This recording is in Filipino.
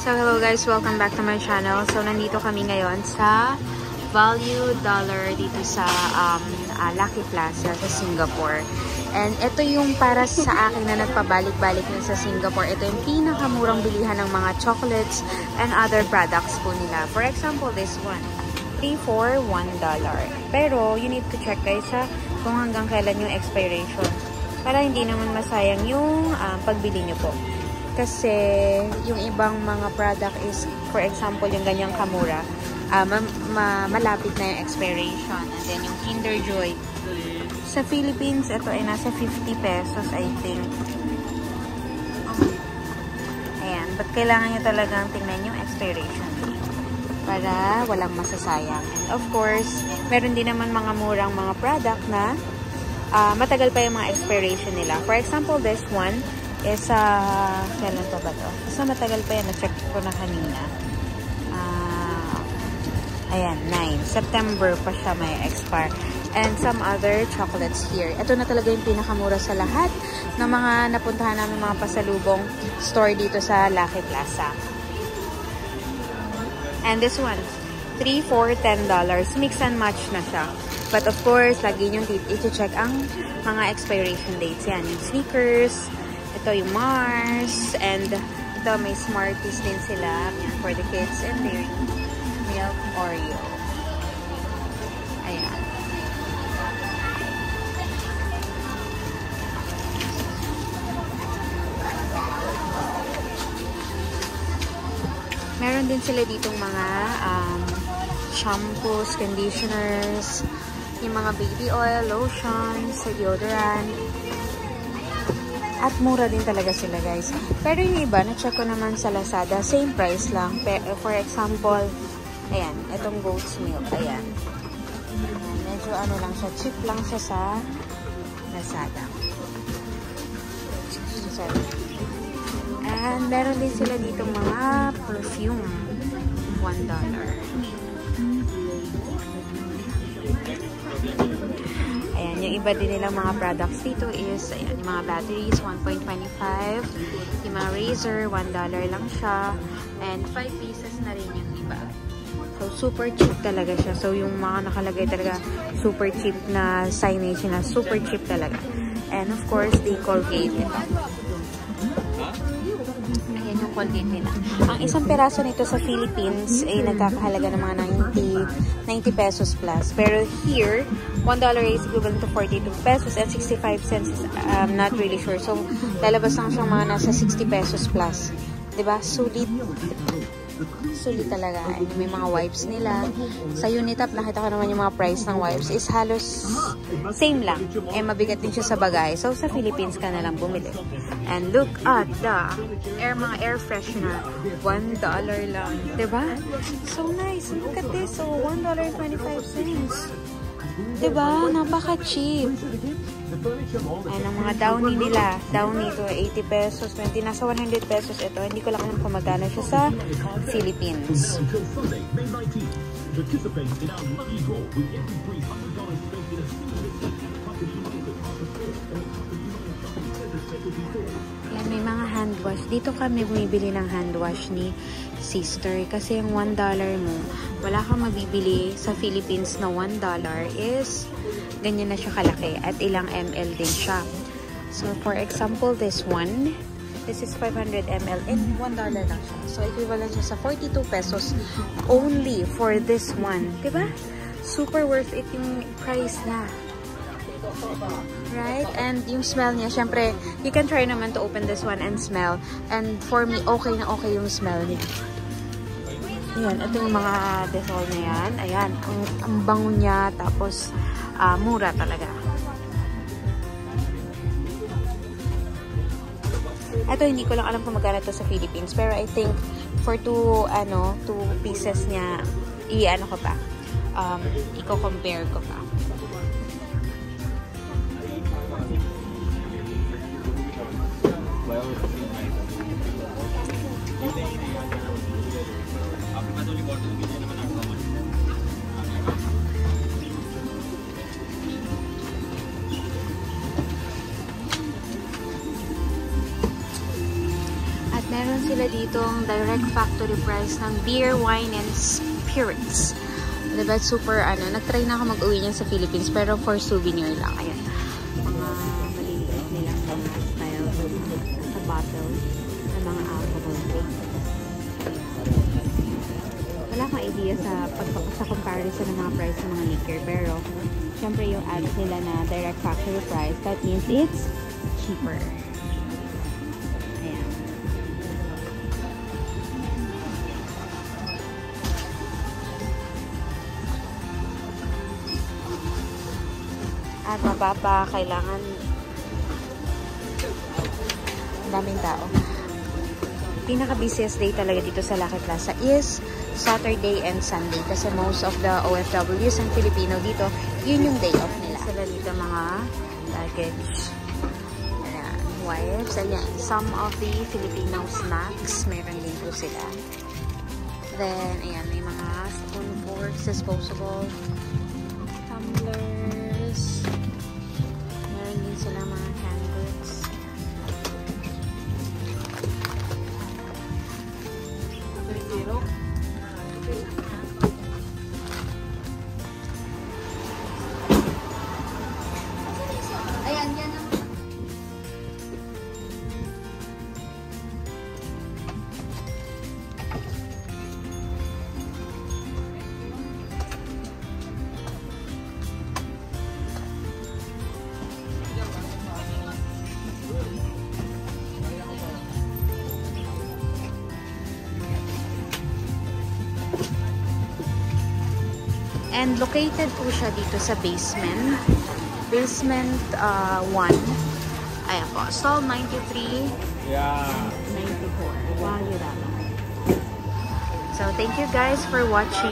So hello guys, welcome back to my channel. So nandito kami ngayon sa Value Dollar dito sa Lucky Plaza sa Singapore. And ito yung para sa akin na nagpabalik-balik na sa Singapore. Ito yung pinakamurang bilihan ng mga chocolates and other products po nila. For example, this one. 3 for $1. Pero you need to check guys kung hanggang kailan yung expiration. Para hindi naman masayang yung pagbili nyo po. Kasi yung ibang mga product is, for example, yung ganyang kamura, malapit na yung expiration. And then yung Kinder Joy. Sa Philippines, ito ay nasa 50 pesos, I think. Ayan. But kailangan nyo talagang tingnan yung expiration date para walang masasayang. And of course, meron din naman mga murang mga product na matagal pa yung mga expiration nila. For example, this one is kailan pa ba to? Kasi matagal pa yan. Na-check ko na kanina. Ayan, 9. September pa siya may expire. And some other chocolates here. Ito na talaga yung pinakamura sa lahat ng mga napuntahan namin mga pasalubong store dito sa Lucky Plaza. And this one, 3 for $10. Mix and match na siya. But of course, lagi nyo i-check ang mga expiration dates. Yan, yung Snickers, ito yung Mars, and ito may Smarties din sila. Yan, for the kids, and Dairy Milk Oreo. Ayan. Meron din sila ditong mga shampoos, conditioners, yung mga baby oil, lotions, deodorant. At mura din talaga sila guys. Pero yung iba, na-check ko naman sa Lazada, same price lang. For example, ayan, itong goat's milk, ayan. Medyo ano lang siya, cheap lang siya sa Lazada. Sorry. And meron din sila dito mga perfume. $1. Ayan, yung iba din nilang mga products dito is, ayan, yung mga batteries, 1.25. Yung mga razor, $1 lang siya. And 5 pieces na rin yung iba. So, super cheap talaga siya. So, yung mga nakalagay talaga, super cheap na signage na, super cheap talaga. And of course, the Colgate. Ayan yung Colgate nila. Ang isang peraso nito sa Philippines ay nagkakahalaga ng mga 90 pesos plus. Pero here, $1 is equivalent to 42 pesos and 65 cents is not really sure. So, lalabas lang siyang mga nasa 60 pesos plus. Diba? Sulit. Sulit talaga. And may mga wipes nila. Sa Unitap, nakita ko naman yung mga price ng wipes is halos same lang. Eh, mabigat din siya sa bagay. So, sa Philippines ka na lang bumili. And look at the mga air freshener. $1 lang. Diba? So nice. Look at this. So, $1.25. Diba? Napaka-cheap. Ayan ang mga Downy nila. Downy ito, 80 pesos, 20, nasa 100 pesos ito. Hindi ko lang alam kung magkano siya sa Philippines. Ayan, may mga hand wash. Dito kami bumibili ng hand wash ni sister. Kasi yung $1 mo, wala kang mabibili sa Philippines na $1 is ganyan na siya kalaki at ilang ml din siya. So, for example, this one, this is 500 ml and $1 lang siya. So, equivalent siya sa 42 pesos only for this one. Diba? Super worth it yung price na. Right? And yung smell niya, syempre, you can try naman to open this one and smell. And for me, okay na okay yung smell niya. Ayan, ito yung mga Dettol na yan. Ayan, ang bango niya, tapos mura talaga. Ito, hindi ko lang alam kung magkano ito sa Philippines. Pero I think, for 2 pieces niya, i-ano ko pa. I-compare ko pa. Meron sila sila dito ang direct factory price ng beer, wine, and spirits. Diba? Super, nag-try na ako mag-uwi niyan sa Philippines, pero for souvenir lang. Ayan. Mga maliliit nilang mga style sa bottle ng mga alcohol. Wala akong idea sa comparison ng mga price ng mga liquor, pero syempre yung ads nila na direct factory price, that means it's cheaper. Ayan. At mababa, kailangan daming tao. Pinaka-busiest day talaga dito sa Lucky Plaza is Saturday and Sunday kasi most of the OFWs and Filipino dito, yun yung day off nila. Sila dito mga luggage. Ayan, wipes. Ayan, some of the Filipino snacks, meron din po sila. Then, ayan, may mga spoon, forks, disposable tumblers. Meron din sila mga canned goods. Ayan, yan ang... And located po siya dito sa basement. Basement 1. Ayan po. Stall 93. Yeah. 94. Wow, yun lang. So, thank you guys for watching.